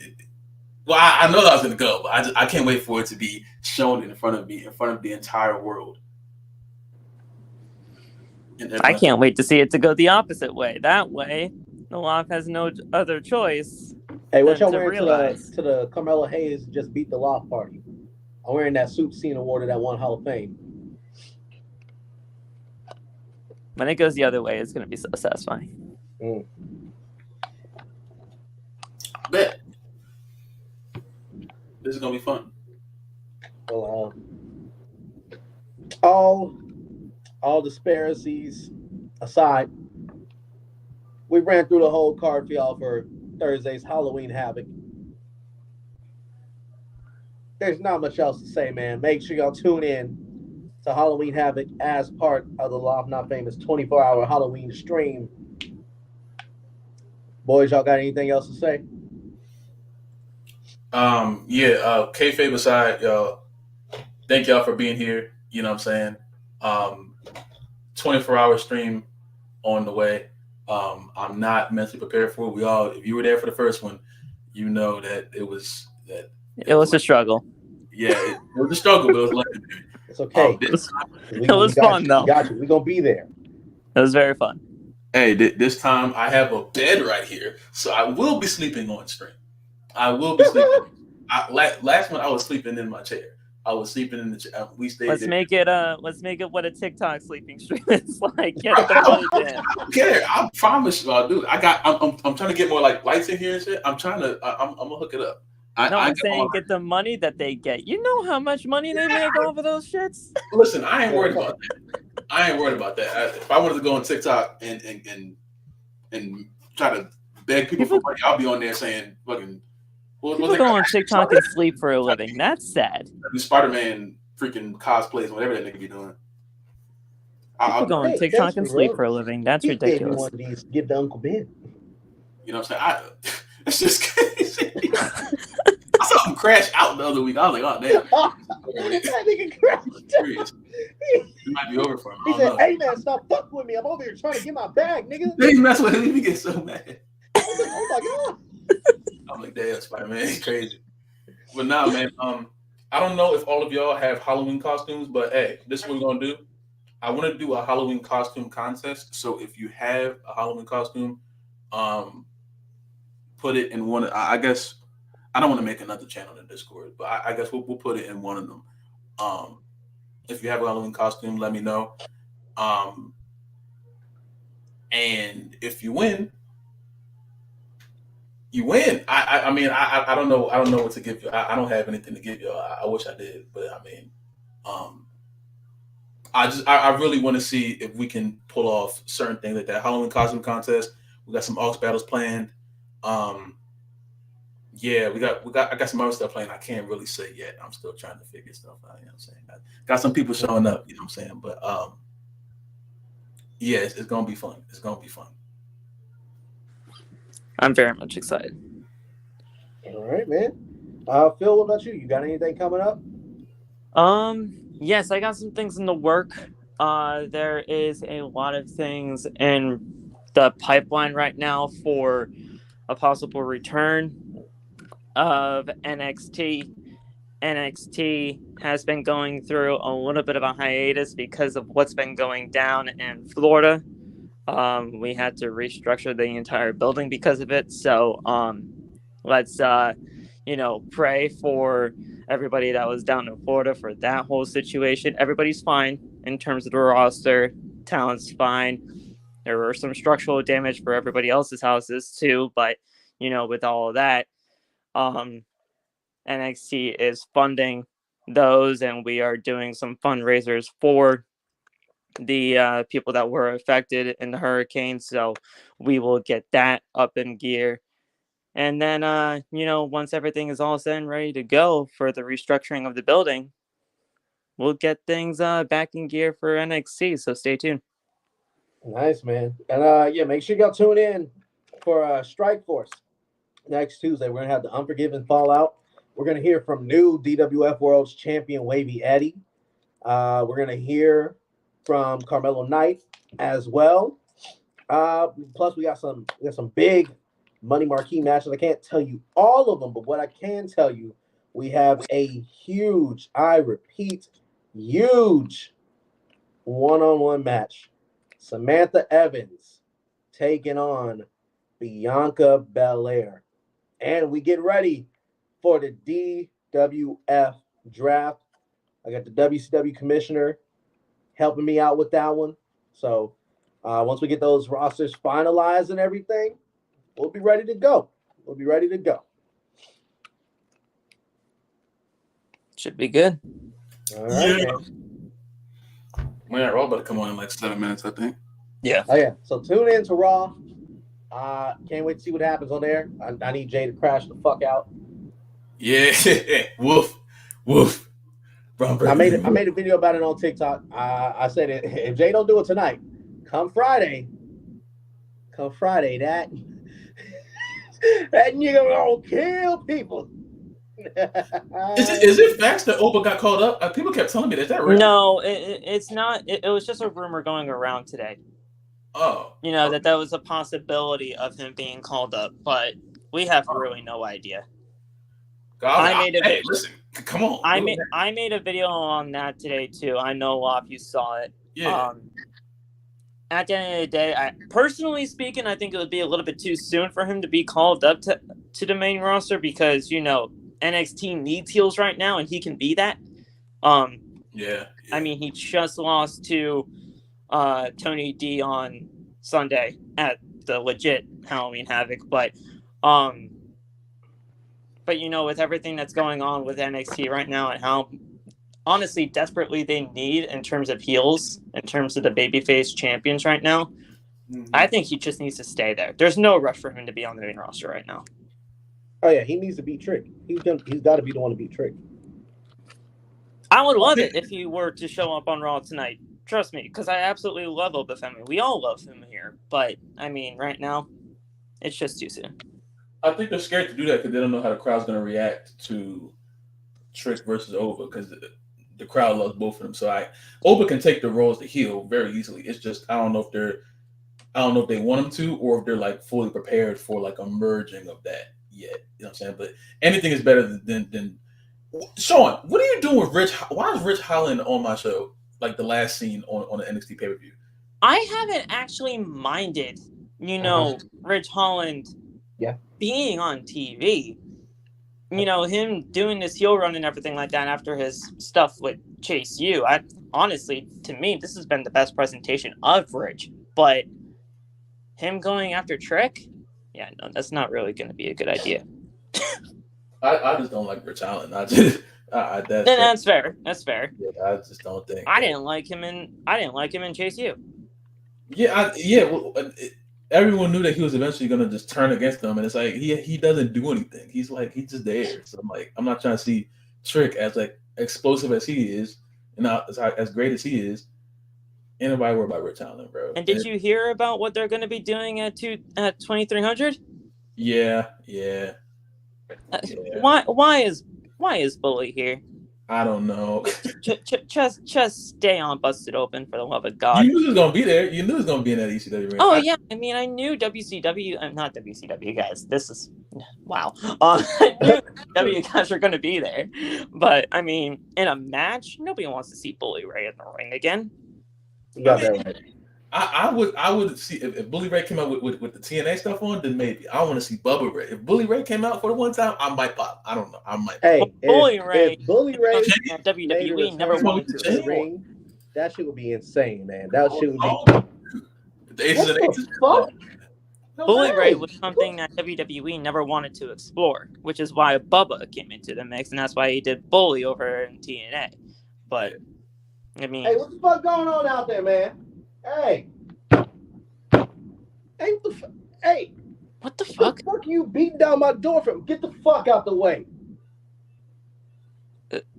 I know that I was gonna go, but I can't wait for it to be shown in front of me, in front of the entire world. I can't wait to see it to go the opposite way. That way, the Loft has no other choice. Hey, what y'all wearing to the Carmelo Hayes just beat the Loft party? I'm wearing that suit scene awarded at one Hall of Fame. When it goes the other way, it's going to be so satisfying. Mm. Bet. This is gonna be fun. Well, all disparities aside, we ran through the whole card for y'all for Thursday's Halloween Havoc. There's not much else to say, man. Make sure y'all tune in to Halloween Havoc as part of the Law of Not Famous 24-hour Halloween stream. Boys, y'all got anything else to say? Kayfabe aside, y'all. Thank y'all for being here. You know what I'm saying? 24-hour stream on the way. I'm not mentally prepared for it. If you were there for the first one, you know that it was a struggle. Yeah, it was a struggle, but it was legendary. It's okay. It was fun, though. We got you. We're going to be there. It was very fun. Hey, this time I have a bed right here, so I will be sleeping on stream. I will be sleeping. Last one I was sleeping in my chair. I was sleeping in the chair. We stayed. Let's there. make it what a TikTok sleeping stream is like. Get the footage in. I don't care. I promise you, I'll do it. I'm trying to get more like lights in here and shit. I'm gonna hook it up. I'm saying get the money that they get. You know how much money they make off of those shits? Listen, I ain't worried about that. If I wanted to go on TikTok and try to beg people for money, I'll be on there saying fucking. People go on TikTok and sleep for a living. That's sad. Spider-Man freaking cosplays, whatever that nigga be doing. People go on TikTok and sleep for a living. That's ridiculous. One of these, give to Uncle Ben. You know what I'm saying? It's just crazy. I saw him crash out the other week. I was like, oh damn. That nigga crashed out. It might be over for him. He said, "Hey man, stop fucking with me. I'm over here trying to get my bag, nigga." He mess with him. He get so mad. I was like, oh my god. I'm like, damn, Spider-Man, he's crazy. But nah, man. I don't know if all of y'all have Halloween costumes, but hey, this is what we're gonna do. I want to do a Halloween costume contest. So if you have a Halloween costume, put it in one. I guess I don't want to make another channel in Discord, but I guess we'll put it in one of them. If you have a Halloween costume, let me know. And if you win, you win. I mean, I don't know. I don't know what to give you. I don't have anything to give you. I wish I did, but I mean, I really want to see if we can pull off certain things like that. Halloween costume contest. We got some Aux battles planned. Yeah, I got some other stuff planned. I can't really say yet. I'm still trying to figure stuff out. You know what I'm saying? I got some people showing up. You know what I'm saying? But yeah, it's gonna be fun. It's gonna be fun. I'm very much excited. All right, man. Phil, what about you? You got anything coming up? Yes, I got some things in the work. There is a lot of things in the pipeline right now for a possible return of NXT. NXT has been going through a little bit of a hiatus because of what's been going down in Florida. We had to restructure the entire building because of it. So let's pray for everybody that was down in Florida for that whole situation. Everybody's fine in terms of the roster. Talent's fine. There were some structural damage for everybody else's houses too, but with all of that, NXT is funding those, and we are doing some fundraisers for the people that were affected in the hurricane. So we will get that up in gear. And then, once everything is all set and ready to go for the restructuring of the building, we'll get things back in gear for NXT. So stay tuned. Nice, man. And yeah, make sure y'all tune in for Strike Force next Tuesday. We're gonna have the Unforgiven Fallout. We're gonna hear from new DWF World's Champion Wavy Eddie. We're gonna hear from Carmelo Knight as well. Plus, we got some big money marquee matches. I can't tell you all of them, but what I can tell you, we have a huge, I repeat, huge one-on-one match. Samantha Evans taking on Bianca Belair. And we get ready for the DWF draft. I got the WCW commissioner helping me out with that one. So Once we get those rosters finalized and everything, we'll be ready to go. Should be good. All right, Yeah. man. Man, Raw about to come on in like 7 minutes, I think. Yeah. Oh yeah. So tune in to Raw. Can't wait to see what happens on there. I need Jay to crash the fuck out. Yeah. Woof. I made a video about it on TikTok. I said if Jay don't do it tonight, come Friday, that nigga gonna kill people. Is it facts that Oba got called up? People kept telling me that. Is that right? No, it's not. It was just a rumor going around today. Oh. That was a possibility of him being called up, but we have really no idea. Listen, come on. I made a video on that today too. I know a lot of you saw it. Yeah. At the end of the day, personally speaking, I think it would be a little bit too soon for him to be called up to the main roster because NXT needs heels right now, and he can be that. Yeah. I mean, he just lost to Tony D on Sunday at the legit Halloween Havoc, but with everything that's going on with NXT right now and how honestly desperately they need in terms of heels, in terms of the babyface champions right now, I think he just needs to stay there. There's no rush for him to be on the main roster right now. Oh yeah, he needs to beat Trick. He's got to be the one to beat Trick. I would love it if he were to show up on Raw tonight. Trust me, because I absolutely love Obafemi. We all love him here. But, I mean, right now, it's just too soon. I think they're scared to do that because they don't know how the crowd's going to react to Trick versus Ova because the crowd loves both of them. So Ova can take the role as the heel very easily. It's just I don't know if they want him to or if they're like fully prepared for like a merging of that yet. You know what I'm saying? But anything is better than Sean, what are you doing with Rich? Why is Rich Holland on my show? Like the last scene on the NXT pay-per-view. I haven't actually minded, Rich Holland being on TV. Him doing this heel run and everything like that after his stuff with Chase U. Honestly, to me, this has been the best presentation of Rich. But him going after Trick? Yeah, no, that's not really going to be a good idea. I just don't like Rich Holland. That's fair. That's fair. Yeah, I just don't think. I didn't like him in Chase U. Yeah, everyone knew that he was eventually going to just turn against them, and it's like he doesn't do anything. He's just there. So I'm not trying to see Trick as like explosive as he is, and as great as he is. Ain't nobody worried about Rich Holland, bro. And did you hear about what they're going to be doing at 2300? Yeah. Why is Bully here? I don't know. Just stay on Busted Open for the love of God. You knew he was gonna be there. You knew he was gonna be in that ECW ring. Oh yeah, I mean I knew WCW. Not WCW guys. This is wow. I knew W guys are gonna be there, but I mean in a match, nobody wants to see Bully Ray in the ring again. You got that right. I would see if Bully Ray came out with the TNA stuff on, then maybe I want to see Bubba Ray. If Bully Ray came out for the one time, I might pop. I don't know. I might. Hey, Bully Ray at WWE never wanted to the ring. That shit would be insane, man. That shit would be. The fuck? Bully Ray was something that WWE never wanted to explore, which is why Bubba came into the mix, and that's why he did Bully over in TNA. But I mean, hey, what the fuck going on out there, man? Hey, what the fuck? The fuck you beating down my door from? Get the fuck out the way.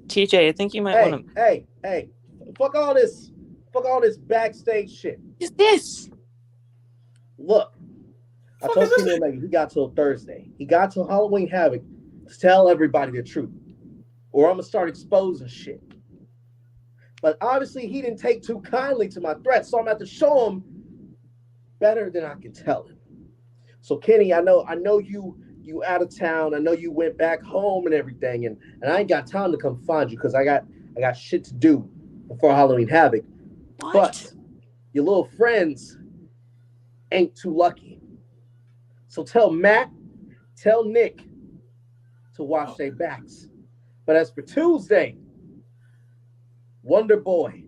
TJ, I think you might want to. Hey, fuck all this backstage shit. What's this? Look, I told Kenny Omega he got till Thursday. He got till Halloween Havoc to tell everybody the truth, or I'm gonna start exposing shit. But obviously, he didn't take too kindly to my threats, so I'm going to have to show him better than I can tell him. So, Kenny, I know you out of town. I know you went back home and everything, and I ain't got time to come find you because I got shit to do before Halloween Havoc. What? But your little friends ain't too lucky. So tell Matt, tell Nick to watch their backs. But as for Tuesday, Wonder Boy,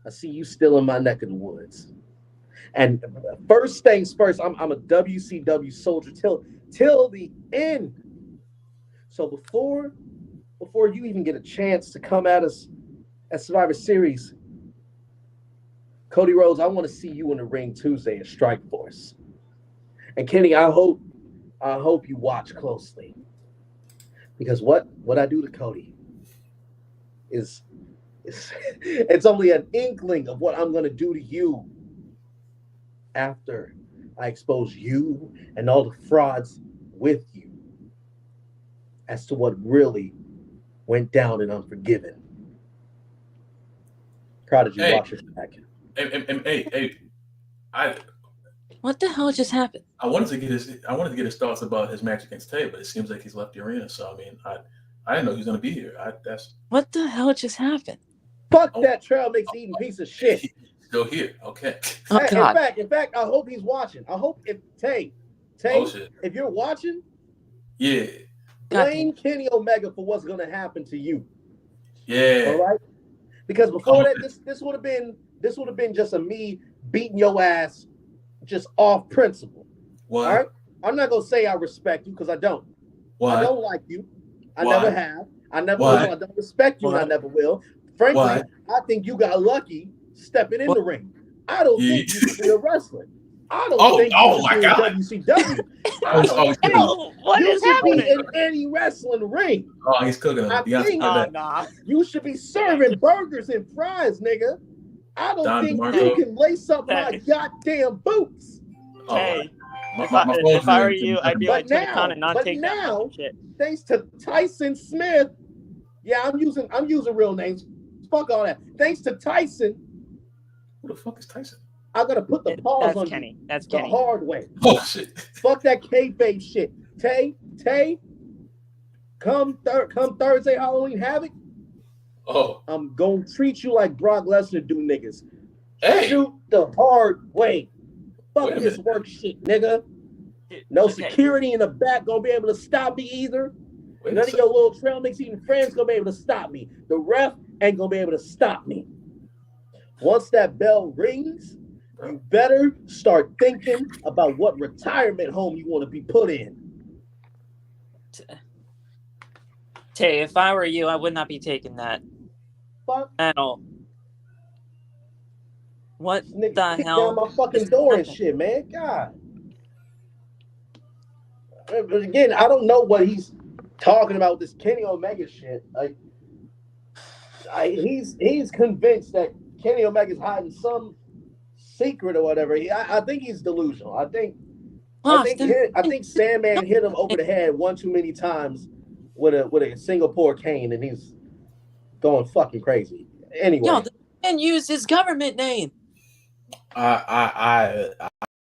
I see you still in my neck of the woods. And first things first, I'm a WCW soldier till the end. So before you even get a chance to come at us at Survivor Series, Cody Rhodes, I want to see you in the ring Tuesday at Strike Force. And Kenny, I hope you watch closely. Because what I do to Cody is it's only an inkling of what I'm going to do to you after I expose you and all the frauds with you as to what really went down in Unforgiven. Prodigy, watch your back. Hey, What the hell just happened? I wanted to get his thoughts about his match against Tay, but it seems like he's left the arena. So I mean, I didn't know he was going to be here. What the hell just happened? Fuck that trail mix eating piece of shit. He's still here. Okay. Oh, Hey, God. in fact, I hope he's watching. I hope if Tay, if you're watching, Yeah. blame Kenny Omega for what's going to happen to you. Yeah. All right. Because before that, this would have been just a me beating your ass, just off principle. Why? All right. I'm not gonna say I respect you because I don't. Why? I don't like you. I Why? never have. I never Why? will. I don't respect you, Why? and I never will. Frankly, Why? I think you got lucky stepping in the ring. I don't think you should be a wrestler. I don't think you should be in WCW. I don't think What you is should happening? be in any wrestling ring. Oh, he's cooking I on Beyonce. think- Nah. You should be serving burgers and fries, nigga. I don't Don think DeMarco. you can lace up my goddamn boots. Oh, Hey, my if phone's I were ringing. you, I'd be But like Tony Khan and not but take that now- fucking shit. Thanks to Tyson Smith. Yeah, I'm using real names. Fuck all that. Thanks to Tyson, Who the fuck is Tyson? I gotta put the pause That's on Kenny. That's the Kenny. hard way. Oh shit. Fuck that kayfabe shit. Tay, come Thursday Halloween Havoc, Oh. I'm gonna treat you like Brock Lesnar do niggas. Hey. Shoot the hard way. Fuck Wait a this minute. work shit, nigga. No Okay. security in the back gonna be able to stop me either. Wait a None of second. your little trail mix eating friends gonna be able to stop me. The ref ain't gonna be able to stop me. Once that bell rings, you better start thinking about what retirement home you want to be put in. Tay, if I were you, I would not be taking that Fuck, at all. What nigga, the kick hell? down my fucking just door and happened? shit, man. God. But again, I don't know what he's talking about with this Kenny Omega shit. Like, he's convinced that Kenny Omega's hiding some secret or whatever. I think he's delusional. I think Sandman hit him over the head one too many times with a Singapore cane, and he's going fucking crazy. Anyway, Yo, the man used his government name. I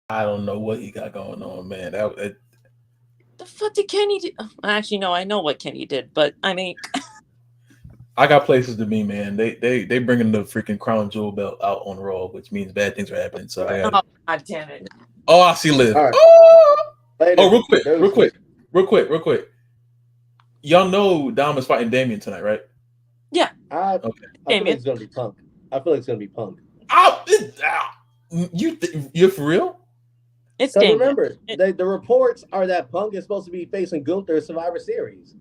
don't know what he got going on, man. The fuck did Kenny do? Actually, no, I know what Kenny did, but I mean, I got places to be, man. They bringing the freaking crown jewel belt out on Raw, which means bad things are happening. So I got. oh, God damn it. Oh, I see Liv. All right. Oh! Later. Real quick. Y'all know Dom is fighting Damien tonight, right? I feel like it's gonna be Punk. You're for real? It's So Damien. remember, the reports are that Punk is supposed to be facing Gunther at Survivor Series.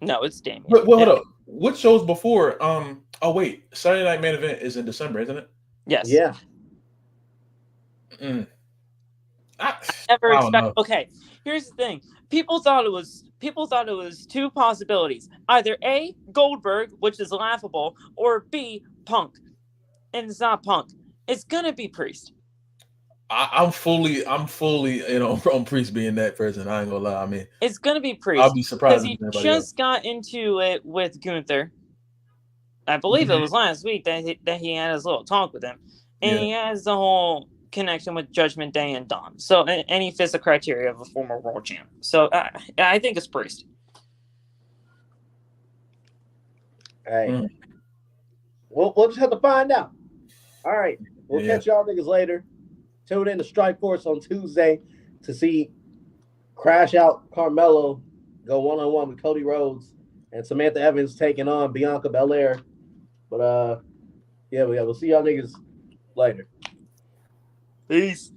No, it's Damien. But hold up. What shows before? Oh wait, Saturday Night Main Event is in December, isn't it? Yes. Yeah. Never I don't know. expect. Okay, here's the thing. People thought it was two possibilities. Either A, Goldberg, which is laughable, or B, Punk. And it's not Punk. It's gonna be Priest. I'm fully, on Priest being that person. I ain't gonna lie. I mean, It's gonna be Priest. I'll be surprised Because if he anybody just got into it with Gunther. I believe it was last week that he had his little talk with him. And he has the whole connection with Judgment Day and Dom. So, and he fits the criteria of a former world champ. So, I think it's Priest. Hey, we'll just have to find out. All right, we'll catch y'all niggas later. Tune in to Strike Force on Tuesday to see Crash Out Carmelo go one-on-one with Cody Rhodes and Samantha Evans taking on Bianca Belair. But we'll see y'all niggas later. Peace.